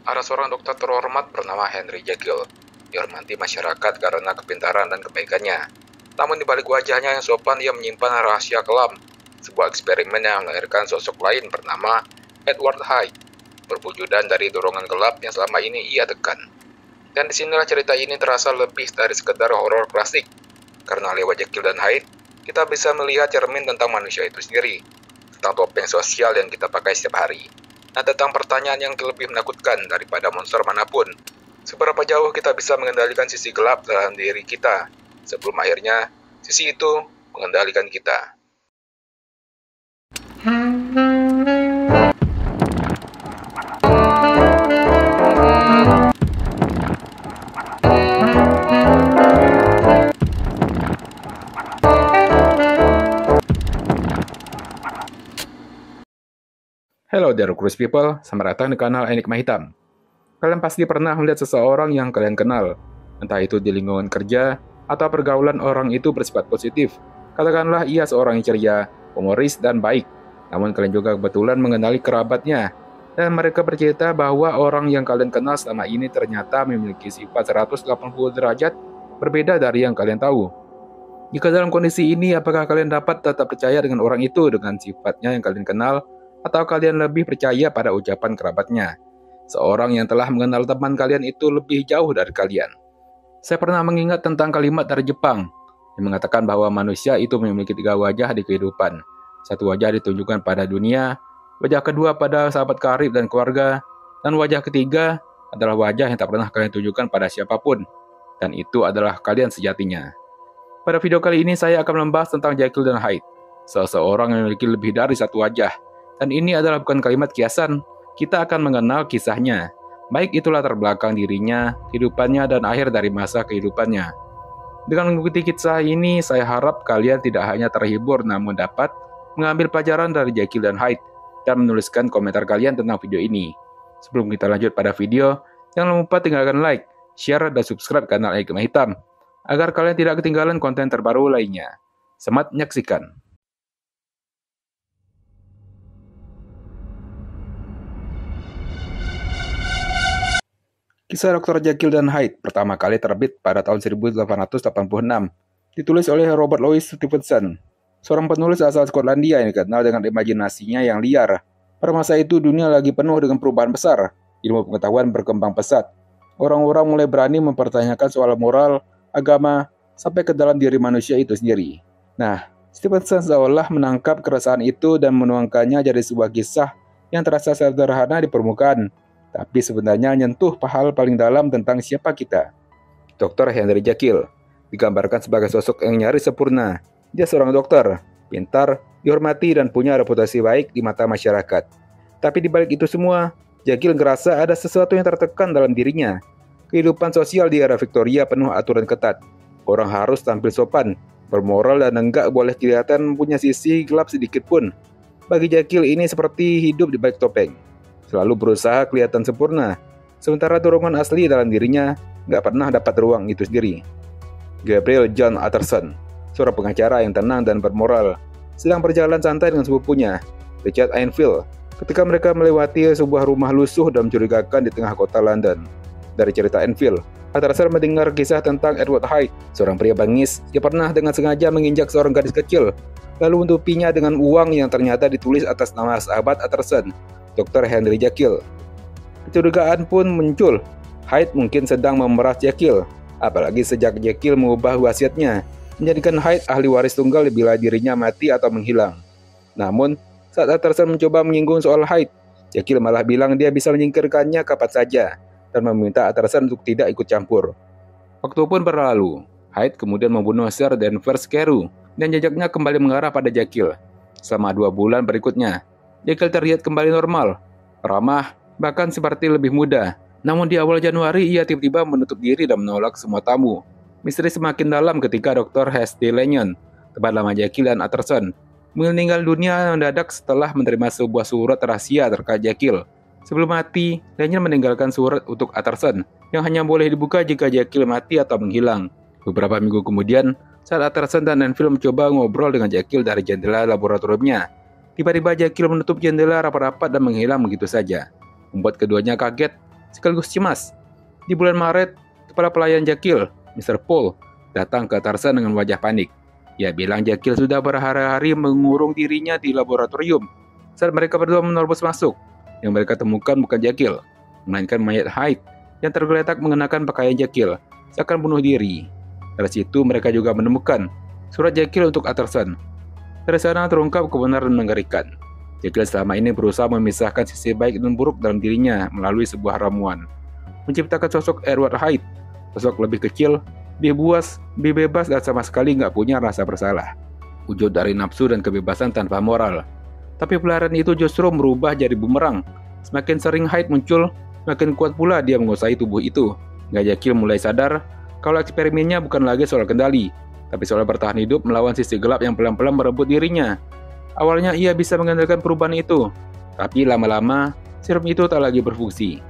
Ada seorang dokter terhormat bernama Henry Jekyll. Dihormati masyarakat karena kepintaran dan kebaikannya. Namun di balik wajahnya yang sopan, ia menyimpan rahasia kelam. Sebuah eksperimen yang melahirkan sosok lain bernama Edward Hyde, berwujudan dari dorongan gelap yang selama ini ia tekan. Dan disinilah cerita ini terasa lebih dari sekedar horor klasik. Karena lewat Jekyll dan Hyde, kita bisa melihat cermin tentang manusia itu sendiri, tentang topeng sosial yang kita pakai setiap hari, dan tentang pertanyaan yang lebih menakutkan daripada monster manapun. Seberapa jauh kita bisa mengendalikan sisi gelap dalam diri kita, sebelum akhirnya sisi itu mengendalikan kita. Hello there, curious people. Selamat datang di kanal Enigma Hitam. Kalian pasti pernah melihat seseorang yang kalian kenal, entah itu di lingkungan kerja atau pergaulan orang itu bersifat positif. Katakanlah ia seorang yang ceria, humoris, dan baik. Namun kalian juga kebetulan mengenali kerabatnya, dan mereka bercerita bahwa orang yang kalian kenal selama ini ternyata memiliki sifat 180 derajat berbeda dari yang kalian tahu. Jika dalam kondisi ini, apakah kalian dapat tetap percaya dengan orang itu dengan sifatnya yang kalian kenal, atau kalian lebih percaya pada ucapan kerabatnya, seorang yang telah mengenal teman kalian itu lebih jauh dari kalian? Saya pernah mengingat tentang kalimat dari Jepang yang mengatakan bahwa manusia itu memiliki 3 wajah di kehidupan. Satu wajah ditunjukkan pada dunia, wajah kedua pada sahabat karib dan keluarga, dan wajah ketiga adalah wajah yang tak pernah kalian tunjukkan pada siapapun, dan itu adalah kalian sejatinya. Pada video kali ini saya akan membahas tentang Jekyll dan Hyde, seseorang yang memiliki lebih dari satu wajah. Dan ini adalah bukan kalimat kiasan, kita akan mengenal kisahnya, baik itu latar belakang dirinya, kehidupannya, dan akhir dari masa kehidupannya. Dengan mengikuti kisah ini, saya harap kalian tidak hanya terhibur, namun dapat mengambil pelajaran dari Jekyll dan Hyde, dan menuliskan komentar kalian tentang video ini. Sebelum kita lanjut pada video, jangan lupa tinggalkan like, share, dan subscribe kanal Enigma Hitam, agar kalian tidak ketinggalan konten terbaru lainnya. Selamat menyaksikan. Kisah Dr. Jekyll dan Hyde pertama kali terbit pada tahun 1886, ditulis oleh Robert Louis Stevenson, seorang penulis asal Skotlandia yang dikenal dengan imajinasinya yang liar. Pada masa itu dunia lagi penuh dengan perubahan besar, ilmu pengetahuan berkembang pesat. Orang-orang mulai berani mempertanyakan soal moral, agama, sampai ke dalam diri manusia itu sendiri. Nah, Stevenson seolah menangkap keresahan itu dan menuangkannya jadi sebuah kisah yang terasa sederhana di permukaan, tapi sebenarnya menyentuh hal paling dalam tentang siapa kita. Dr. Henry Jekyll digambarkan sebagai sosok yang nyaris sempurna. Dia seorang dokter, pintar, dihormati, dan punya reputasi baik di mata masyarakat. Tapi di balik itu semua, Jekyll ngerasa ada sesuatu yang tertekan dalam dirinya. Kehidupan sosial di era Victoria penuh aturan ketat. Orang harus tampil sopan, bermoral, dan enggak boleh kelihatan punya sisi gelap sedikit pun. Bagi Jekyll ini seperti hidup di balik topeng, selalu berusaha kelihatan sempurna, sementara dorongan asli dalam dirinya nggak pernah dapat ruang itu sendiri. Gabriel John Utterson, seorang pengacara yang tenang dan bermoral, sedang berjalan santai dengan sepupunya, Richard Enfield, ketika mereka melewati sebuah rumah lusuh dan mencurigakan di tengah kota London. Dari cerita Enfield, Utterson mendengar kisah tentang Edward Hyde, seorang pria bangis yang pernah dengan sengaja menginjak seorang gadis kecil, lalu menutupinya dengan uang yang ternyata ditulis atas nama sahabat Utterson, Dr. Henry Jekyll. Kecurigaan pun muncul. Hyde mungkin sedang memeras Jekyll, apalagi sejak Jekyll mengubah wasiatnya, menjadikan Hyde ahli waris tunggal bila dirinya mati atau menghilang. Namun, saat Utterson mencoba menyinggung soal Hyde, Jekyll malah bilang dia bisa menyingkirkannya kapan saja, dan meminta Utterson untuk tidak ikut campur. Waktu pun berlalu. Hyde kemudian membunuh Sir Danvers Carew, dan jejaknya kembali mengarah pada Jekyll. Selama 2 bulan berikutnya, Jekyll terlihat kembali normal, ramah, bahkan seperti lebih muda. Namun di awal Januari ia tiba-tiba menutup diri dan menolak semua tamu. Misteri semakin dalam ketika Dr. Hasty Lanyon, teman lama Jekyll dan Utterson, meninggal dunia mendadak setelah menerima sebuah surat rahasia terkait Jekyll. Sebelum mati, Lanyon meninggalkan surat untuk Utterson yang hanya boleh dibuka jika Jekyll mati atau menghilang. Beberapa minggu kemudian, saat Utterson dan Enfield mencoba ngobrol dengan Jekyll dari jendela laboratoriumnya, tiba-tiba Jekyll menutup jendela rapat-rapat dan menghilang begitu saja, membuat keduanya kaget. sekaligus cemas. Di bulan Maret, kepala pelayan Jekyll, Mr. Paul, datang ke Tarzan dengan wajah panik. Ia bilang Jekyll sudah berhari-hari mengurung dirinya di laboratorium. Saat mereka berdua menerobos masuk, yang mereka temukan bukan Jekyll, melainkan mayat Hyde yang tergeletak mengenakan pakaian Jekyll, seakan bunuh diri. Dari situ mereka juga menemukan surat Jekyll untuk Utterson. Dari sana terungkap kebenaran mengerikan. Jekyll selama ini berusaha memisahkan sisi baik dan buruk dalam dirinya melalui sebuah ramuan. Menciptakan sosok Edward Hyde, sosok lebih kecil, lebih buas, lebih bebas dan sama sekali nggak punya rasa bersalah. Wujud dari nafsu dan kebebasan tanpa moral. Tapi pelarian itu justru merubah jadi bumerang. Semakin sering Hyde muncul, semakin kuat pula dia menguasai tubuh itu. Jekyll mulai sadar kalau eksperimennya bukan lagi soal kendali, tapi soal bertahan hidup melawan sisi gelap yang pelan-pelan merebut dirinya. Awalnya ia bisa mengandalkan perubahan itu, tapi lama-lama serum itu tak lagi berfungsi.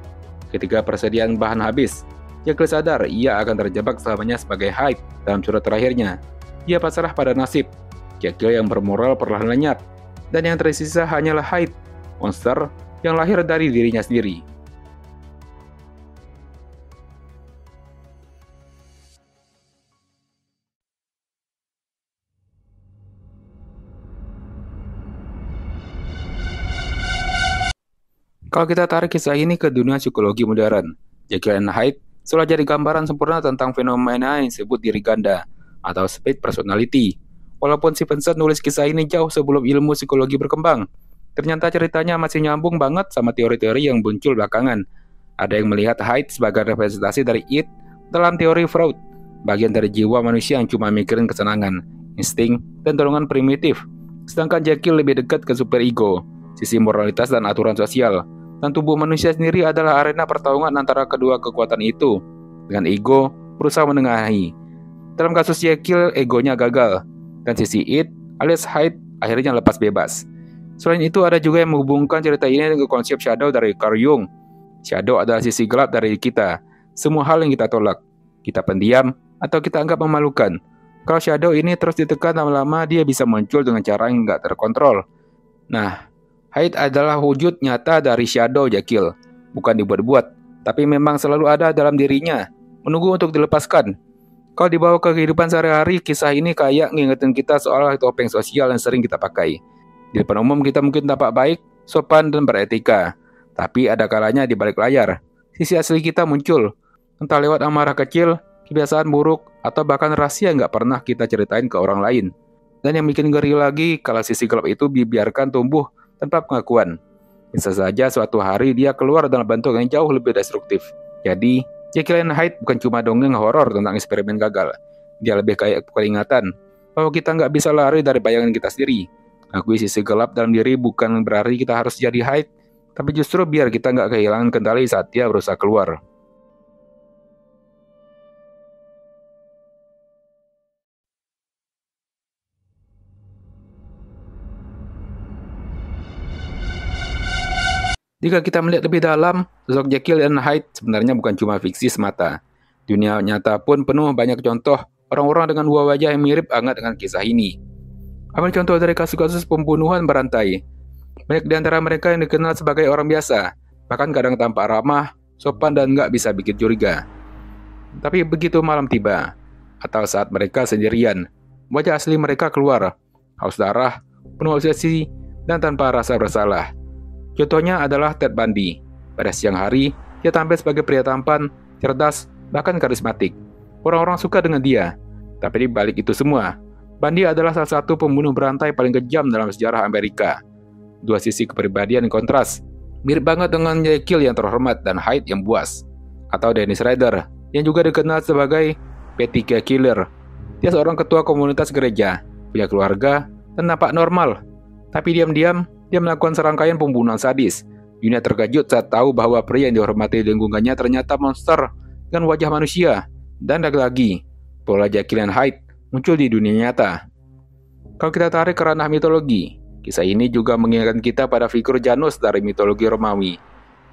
Ketika persediaan bahan habis, Jekyll sadar ia akan terjebak selamanya sebagai Hyde dalam surat terakhirnya. Ia pasrah pada nasib. Jekyll yang bermoral perlahan lenyap, dan yang tersisa hanyalah Hyde, monster yang lahir dari dirinya sendiri. Kalau kita tarik kisah ini ke dunia psikologi modern, Jekyll and Hyde seolah jadi gambaran sempurna tentang fenomena yang disebut diri ganda atau split personality. Walaupun Stevenson nulis kisah ini jauh sebelum ilmu psikologi berkembang, ternyata ceritanya masih nyambung banget sama teori-teori yang muncul belakangan. Ada yang melihat Hyde sebagai representasi dari id dalam teori Freud, bagian dari jiwa manusia yang cuma mikirin kesenangan, insting, dan dorongan primitif. Sedangkan Jekyll lebih dekat ke superego, sisi moralitas dan aturan sosial. Dan tubuh manusia sendiri adalah arena pertarungan antara kedua kekuatan itu, dengan ego berusaha menengahi. Dalam kasus Jekyll, egonya gagal, dan sisi id alias Hyde akhirnya lepas bebas. Selain itu, ada juga yang menghubungkan cerita ini dengan konsep shadow dari Carl Jung. Shadow adalah sisi gelap dari kita, semua hal yang kita tolak, kita pendiam, atau kita anggap memalukan. Kalau shadow ini terus ditekan lama-lama, dia bisa muncul dengan cara yang nggak terkontrol. Nah, Hyde adalah wujud nyata dari shadow Jekyll, bukan dibuat-buat, tapi memang selalu ada dalam dirinya, menunggu untuk dilepaskan. Kalau dibawa ke kehidupan sehari-hari, kisah ini kayak ngingetin kita soal topeng sosial yang sering kita pakai. Di depan umum kita mungkin tampak baik, sopan, dan beretika, tapi ada kalanya di balik layar, sisi asli kita muncul, entah lewat amarah kecil, kebiasaan buruk, atau bahkan rahasia nggak pernah kita ceritain ke orang lain. Dan yang bikin ngeri lagi, kalau sisi gelap itu dibiarkan tumbuh tanpa pengakuan. Bisa saja suatu hari dia keluar dalam bentuk yang jauh lebih destruktif. Jadi, Jekyll and Hyde bukan cuma dongeng horor tentang eksperimen gagal. Dia lebih kayak peringatan bahwa kita nggak bisa lari dari bayangan kita sendiri. Akui sisi gelap dalam diri bukan berarti kita harus jadi Hyde, tapi justru biar kita nggak kehilangan kendali saat dia berusaha keluar. Jika kita melihat lebih dalam, sosok Jekyll dan Hyde sebenarnya bukan cuma fiksi semata. Dunia nyata pun penuh banyak contoh orang-orang dengan dua wajah yang mirip banget dengan kisah ini. Ambil contoh dari kasus-kasus pembunuhan berantai. Banyak di antara mereka yang dikenal sebagai orang biasa, bahkan kadang tampak ramah, sopan, dan nggak bisa bikin curiga. Tapi begitu malam tiba, atau saat mereka sendirian, wajah asli mereka keluar, haus darah, penuh obsesi, dan tanpa rasa bersalah. Contohnya adalah Ted Bundy. Pada siang hari, dia tampil sebagai pria tampan, cerdas, bahkan karismatik. Orang-orang suka dengan dia. Tapi di balik itu semua, Bundy adalah salah satu pembunuh berantai paling kejam dalam sejarah Amerika. Dua sisi kepribadian yang kontras. Mirip banget dengan Jekyll yang terhormat dan Hyde yang buas. Atau Dennis Rader, yang juga dikenal sebagai Petty Killer. Dia seorang ketua komunitas gereja, punya keluarga, dan nampak normal. Tapi diam-diam, dia melakukan serangkaian pembunuhan sadis. Dunia terkejut saat tahu bahwa pria yang dihormati di lingkungannya ternyata monster dengan wajah manusia. Dan lagi-lagi, pola Jekyll and Hyde muncul di dunia nyata. Kalau kita tarik ke ranah mitologi, kisah ini juga mengingatkan kita pada figur Janus dari mitologi Romawi.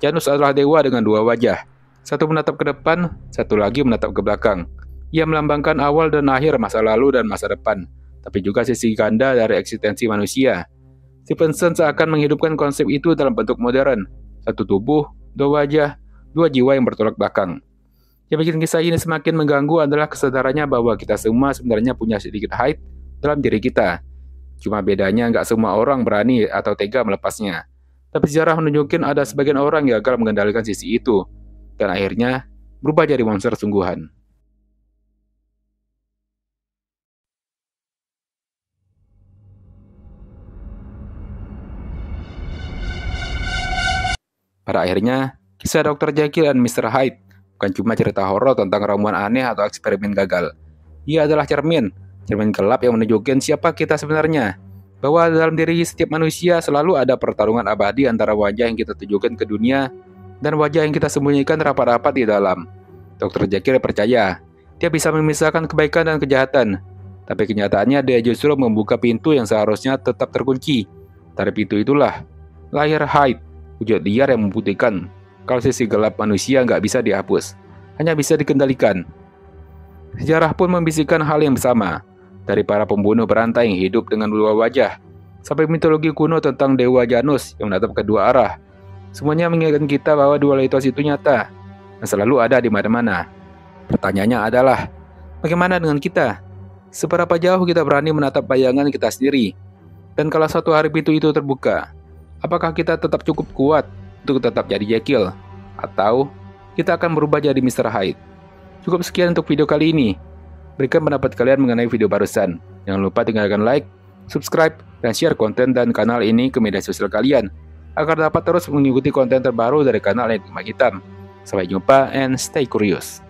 Janus adalah dewa dengan dua wajah. Satu menatap ke depan, satu lagi menatap ke belakang. Ia melambangkan awal dan akhir masa lalu dan masa depan, tapi juga sisi ganda dari eksistensi manusia. Stevenson seakan menghidupkan konsep itu dalam bentuk modern. Satu tubuh, dua wajah, dua jiwa yang bertolak belakang. Yang bikin kisah ini semakin mengganggu adalah kesadarannya bahwa kita semua sebenarnya punya sedikit Hyde dalam diri kita. Cuma bedanya nggak semua orang berani atau tega melepasnya. Tapi sejarah menunjukkan ada sebagian orang yang gagal mengendalikan sisi itu, dan akhirnya berubah jadi monster sungguhan. Pada akhirnya, kisah Dr. Jekyll dan Mr. Hyde bukan cuma cerita horor tentang ramuan aneh atau eksperimen gagal. Ia adalah cermin gelap yang menunjukkan siapa kita sebenarnya. Bahwa dalam diri setiap manusia selalu ada pertarungan abadi antara wajah yang kita tunjukkan ke dunia dan wajah yang kita sembunyikan rapat-rapat di dalam. Dr. Jekyll percaya, dia bisa memisahkan kebaikan dan kejahatan. Tapi kenyataannya dia justru membuka pintu yang seharusnya tetap terkunci. Dari pintu itulah lahir Hyde, wujud liar yang membuktikan kalau sisi gelap manusia nggak bisa dihapus, hanya bisa dikendalikan. Sejarah pun membisikkan hal yang sama, dari para pembunuh berantai yang hidup dengan dua wajah, sampai mitologi kuno tentang Dewa Janus yang menatap kedua arah. Semuanya mengingatkan kita bahwa dualitas itu nyata, dan selalu ada di mana-mana. Pertanyaannya adalah, bagaimana dengan kita? Seberapa jauh kita berani menatap bayangan kita sendiri? Dan kalau suatu hari pintu itu terbuka, apakah kita tetap cukup kuat untuk tetap jadi Jekyll? Atau kita akan berubah jadi Mr. Hyde? Cukup sekian untuk video kali ini. Berikan pendapat kalian mengenai video barusan. Jangan lupa tinggalkan like, subscribe, dan share konten dan kanal ini ke media sosial kalian, agar dapat terus mengikuti konten terbaru dari kanal Enigma Hitam. Sampai jumpa and stay curious.